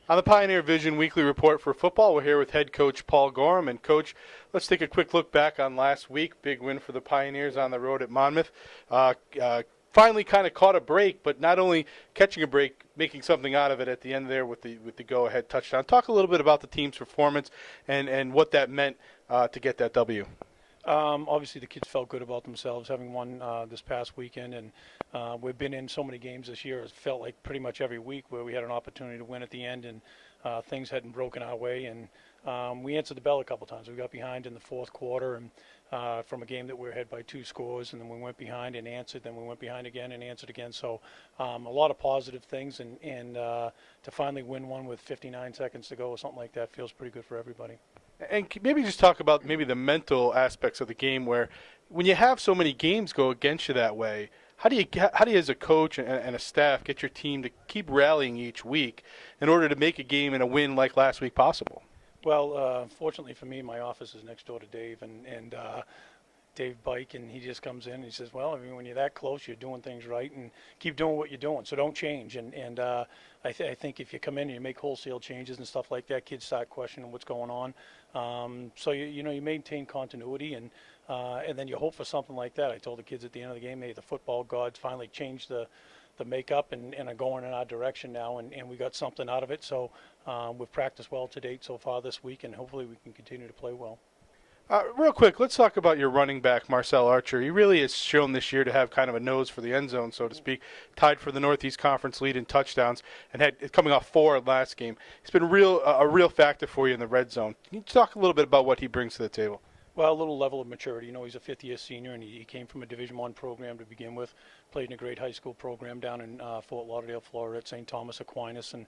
On the Pioneer Vision Weekly Report for football, we're here with head coach Paul Gorham. And, Coach, let's take a quick look back on last week. Big win for the Pioneers on the road at Monmouth. Finally kind of caught a break, but not only catching a break, making something out of it at the end there with the go-ahead touchdown. Talk a little bit about the team's performance and what that meant to get that W. Obviously, the kids felt good about themselves having won this past weekend, and we've been in so many games this year. It felt like pretty much every week where we had an opportunity to win at the end, and things hadn't broken our way. And we answered the bell a couple times. We got behind in the fourth quarter, and from a game that we were ahead by 2 scores, and then we went behind and answered. Then we went behind again and answered again. So a lot of positive things, and to finally win one with 59 seconds to go or something like that feels pretty good for everybody. And maybe just talk about maybe the mental aspects of the game, where when you have so many games go against you that way, how do you as a coach and a staff get your team to keep rallying each week in order to make a game and a win like last week possible? Well, fortunately for me, my office is next door to Dave, and Dave Bike, and he just comes in and he says, well, I mean, when you're that close, you're doing things right, and keep doing what you're doing, so don't change. And I think if you come in and you make wholesale changes and stuff like that, kids start questioning what's going on. So you maintain continuity, and then you hope for something like that. I told the kids at the end of the game, hey, the football gods finally changed the makeup and are going in our direction now, and we got something out of it. So we've practiced well to date so far this week, and hopefully we can continue to play well. Real quick, let's talk about your running back, Marcel Archer. He really has shown this year to have kind of a nose for the end zone, so to speak. Tied for the Northeast Conference lead in touchdowns, and had coming off 4 last game. He's been a real factor for you in the red zone. Can you talk a little bit about what he brings to the table? Well, a little level of maturity. He's a fifth-year senior, and he came from a Division I program to begin with. Played in a great high school program down in Fort Lauderdale, Florida, at St. Thomas Aquinas, and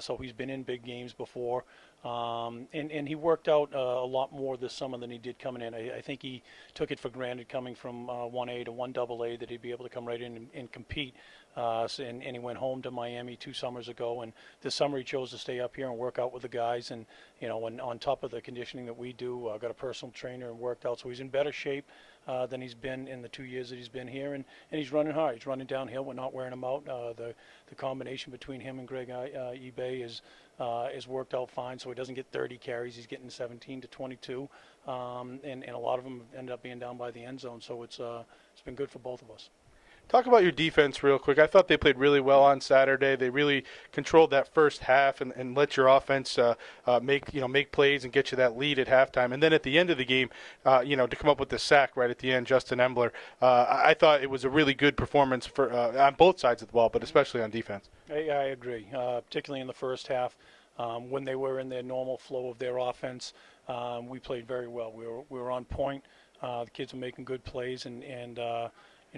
so he's been in big games before. And he worked out a lot more this summer than he did coming in. I think he took it for granted coming from 1A to 1AA that he'd be able to come right in and compete. And he went home to Miami 2 summers ago, and this summer he chose to stay up here and work out with the guys. And and on top of the conditioning that we do, got a personal trainer and worked out, so he's in better shape than he's been in the 2 years that he's been here. And he's running hard. He's running downhill. We're not wearing him out. The combination between him and Greg eBay is worked out fine, so he doesn't get 30 carries. He's getting 17 to 22, and a lot of them ended up being down by the end zone. So it's been good for both of us. Talk about your defense real quick. I thought they played really well on Saturday. They really controlled that first half and let your offense make plays and get you that lead at halftime. And then at the end of the game, to come up with the sack right at the end, Justin Embler. I thought it was a really good performance for on both sides of the ball, but especially on defense. I agree, particularly in the first half. When they were in their normal flow of their offense, we played very well. We were on point. The kids were making good plays, and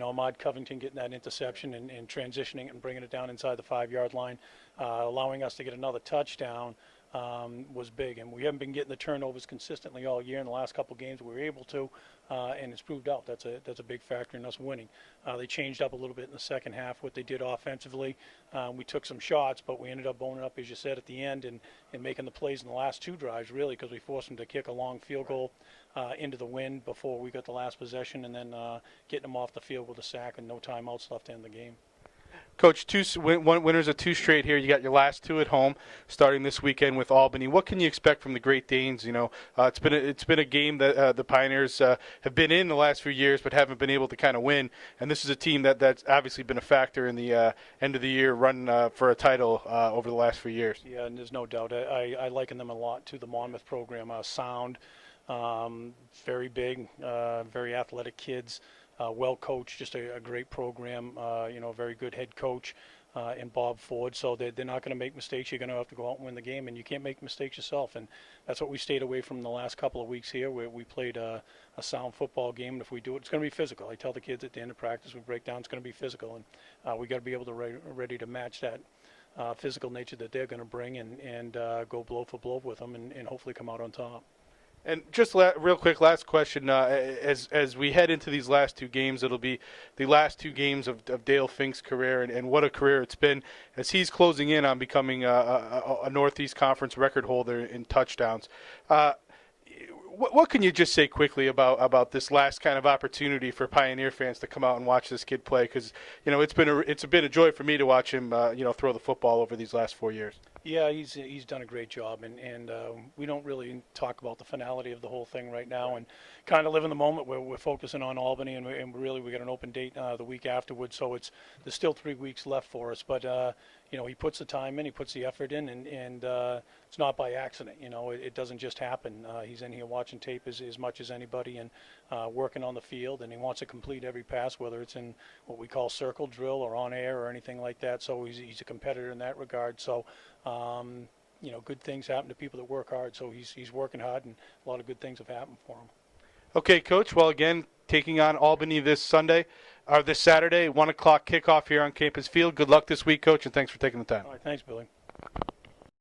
Ahmad Covington getting that interception and transitioning and bringing it down inside the 5-yard line, allowing us to get another touchdown was big. And we haven't been getting the turnovers consistently all year. In the last couple of games we were able to, and it's proved out. That's a big factor in us winning. They changed up a little bit in the second half what they did offensively. We took some shots, but we ended up boning up, as you said, at the end and making the plays in the last 2 drives, really, because we forced them to kick a long field goal into the wind before we got the last possession, and then getting them off the field with a sack and no timeouts left to end the game. Coach, winners of 2 straight here. You got your last 2 at home, starting this weekend with Albany. What can you expect from the Great Danes? It's been a game that the Pioneers have been in the last few years, but haven't been able to kind of win. And this is a team that's obviously been a factor in the end of the year run for a title over the last few years. Yeah, and there's no doubt. I liken them a lot to the Monmouth program. Sound, very big, very athletic kids. Well coached, just a great program, very good head coach in Bob Ford. So they're not going to make mistakes. You're going to have to go out and win the game, and you can't make mistakes yourself. And that's what we stayed away from the last couple of weeks here, where we played a sound football game. And if we do it, it's going to be physical. I tell the kids at the end of practice, we break down, it's going to be physical. And we got to be able to ready to match that physical nature that they're going to bring and go blow for blow with them and hopefully come out on top. And just real quick, last question. As we head into these last 2 games, it'll be the last 2 games of Dale Fink's career, and what a career it's been as he's closing in on becoming a Northeast Conference record holder in touchdowns. What can you just say quickly about this last kind of opportunity for Pioneer fans to come out and watch this kid play? Because it's been a joy for me to watch him throw the football over these last 4 years. Yeah, he's done a great job, and we don't really talk about the finality of the whole thing right now, and kind of live in the moment where we're focusing on Albany, and really we got an open date the week afterwards, so there's still 3 weeks left for us, but he puts the time in, he puts the effort in, and it's not by accident. It doesn't just happen. He's in here watching tape as much as anybody, and working on the field, and he wants to complete every pass, whether it's in what we call circle drill or on air or anything like that. So he's a competitor in that regard. So good things happen to people that work hard. So he's working hard, and a lot of good things have happened for him. Okay, Coach. Well, again, taking on Albany this Saturday, 1:00 kickoff here on Campus Field. Good luck this week, Coach, and thanks for taking the time. All right, thanks, Billy.